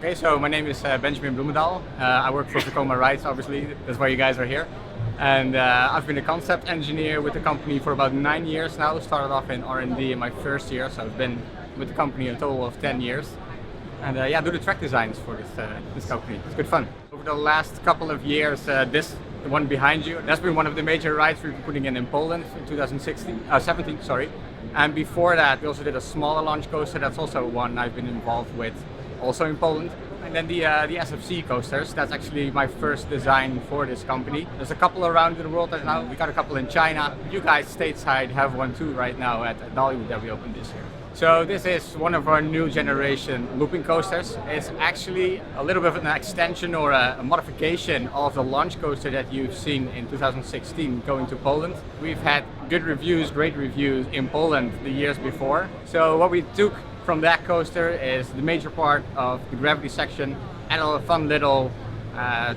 Okay, so my name is Benjamin Bloemendaal. I work for Vekoma Rides, obviously, that's why you guys are here. And I've been a concept engineer with the company for about 9 years now. Started off in R&D in my first year, so I've been with the company a total of 10 years. And yeah, do the track designs for this company. It's good fun. Over the last couple of years, the one behind you, that's been one of the major rides we've been putting in Poland in 2017, sorry. And before that, we also did a smaller launch coaster. That's also one I've been involved with, also in Poland. And then the SLC coasters, that's actually my first design for this company. There's a couple around the world right now. We got a couple in China. You guys stateside have one too right now at Dollywood that we opened this year. So this is one of our new generation looping coasters. It's actually a little bit of an extension or a modification of the launch coaster that you've seen in 2016 going to Poland. We've had good reviews, great reviews in Poland the years before. So what we took from that coaster is the major part of the gravity section and all the fun little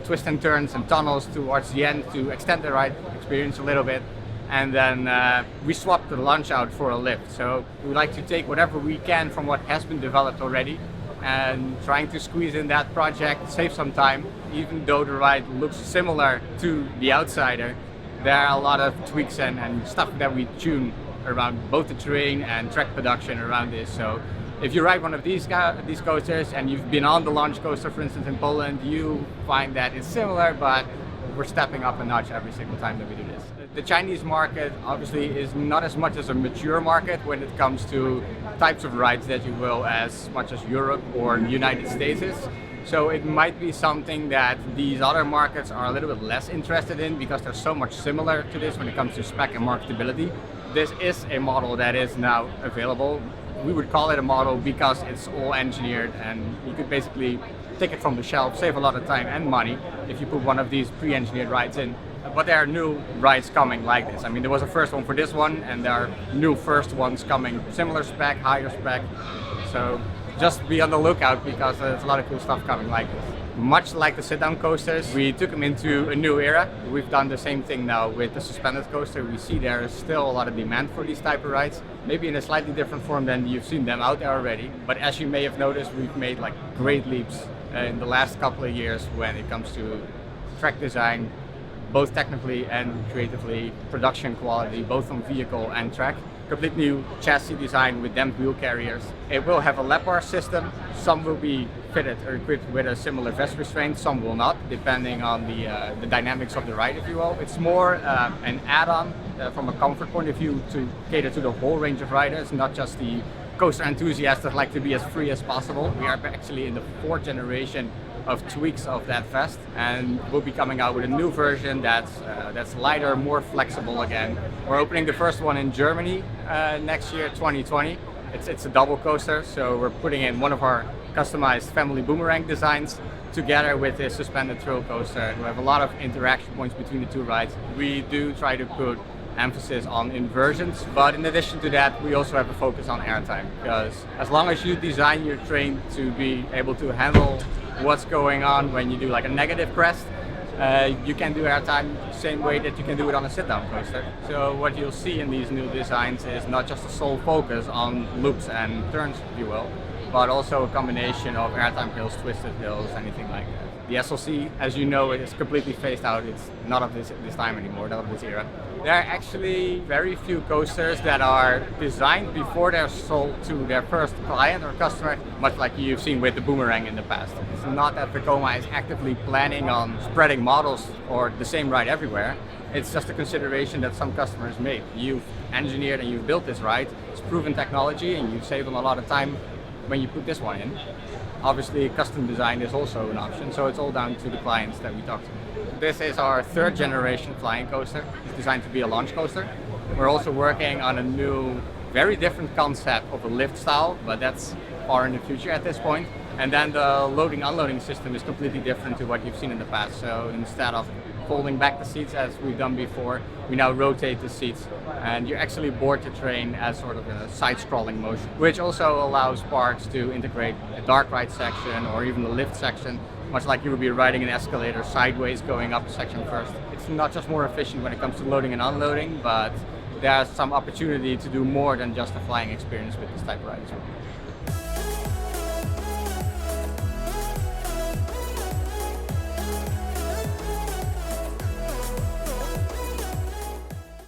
twists and turns and tunnels towards the end to extend the ride experience a little bit. And then we swapped the launch out for a lift. So we like to take whatever we can from what has been developed already and trying to squeeze in that project, save some time. Even though the ride looks similar to the outsider, there are a lot of tweaks and stuff that we tune around both the terrain and track production around this. So if you ride one of these coasters and you've been on the launch coaster, for instance, in Poland, you find that it's similar, but we're stepping up a notch every single time that we do this. The Chinese market obviously is not as much as a mature market when it comes to types of rides that you will as much as Europe or the United States is. So it might be something that these other markets are a little bit less interested in because they're so much similar to this when it comes to spec and marketability. This is a model that is now available. We would call it a model because it's all engineered and you could basically take it from the shelf, save a lot of time and money if you put one of these pre-engineered rides in. But there are new rides coming like this. I mean, there was a first one for this one and there are new first ones coming, similar spec, higher spec. So just be on the lookout because there's a lot of cool stuff coming like this. Much like the sit-down coasters, we took them into a new era. We've done the same thing now with the suspended coaster. We see there is still a lot of demand for these type of rides, maybe in a slightly different form than you've seen them out there already. But as you may have noticed, we've made like great leaps in the last couple of years when it comes to track design, both technically and creatively, production quality, both on vehicle and track. Complete new chassis design with damped wheel carriers. It will have a lap bar system. Some will be fitted or equipped with a similar vest restraint, some will not, depending on the dynamics of the ride, if you will. It's more an add-on from a comfort point of view to cater to the whole range of riders, not just the coaster enthusiasts that like to be as free as possible. We are actually in the 4th generation of tweaks of that vest, and we'll be coming out with a new version that's lighter, more flexible again. We're opening the first one in Germany next year, 2020. It's a double coaster, so we're putting in one of our customized family boomerang designs together with this suspended thrill coaster. We have a lot of interaction points between the two rides. We do try to put emphasis on inversions, but in addition to that, we also have a focus on airtime, because as long as you design your train to be able to handle what's going on when you do like a negative crest, you can do airtime the same way that you can do it on a sit-down coaster. So what you'll see in these new designs is not just a sole focus on loops and turns, if you will, but also a combination of airtime hills, twisted hills, anything like that. The SLC, as you know, is completely phased out. It's not of this time anymore, not of this era. There are actually very few coasters that are designed before they're sold to their first client or customer, much like you've seen with the boomerang in the past. It's not that Vekoma is actively planning on spreading models or the same ride everywhere. It's just a consideration that some customers made. You've engineered and you've built this ride, it's proven technology, and you save them a lot of time when you put this one in. Obviously, custom design is also an option, so it's all down to the clients that we talk to. This is our 3rd generation flying coaster. It's designed to be a launch coaster. We're also working on a new, very different concept of a lift style, but that's far in the future at this point. And then the loading-unloading system is completely different to what you've seen in the past. So instead of folding back the seats as we've done before, we now rotate the seats and you actually board the train as sort of a side-scrolling motion, which also allows parks to integrate a dark ride section or even a lift section, much like you would be riding an escalator sideways going up the section first. It's not just more efficient when it comes to loading and unloading, but there's some opportunity to do more than just a flying experience with this type of ride as well.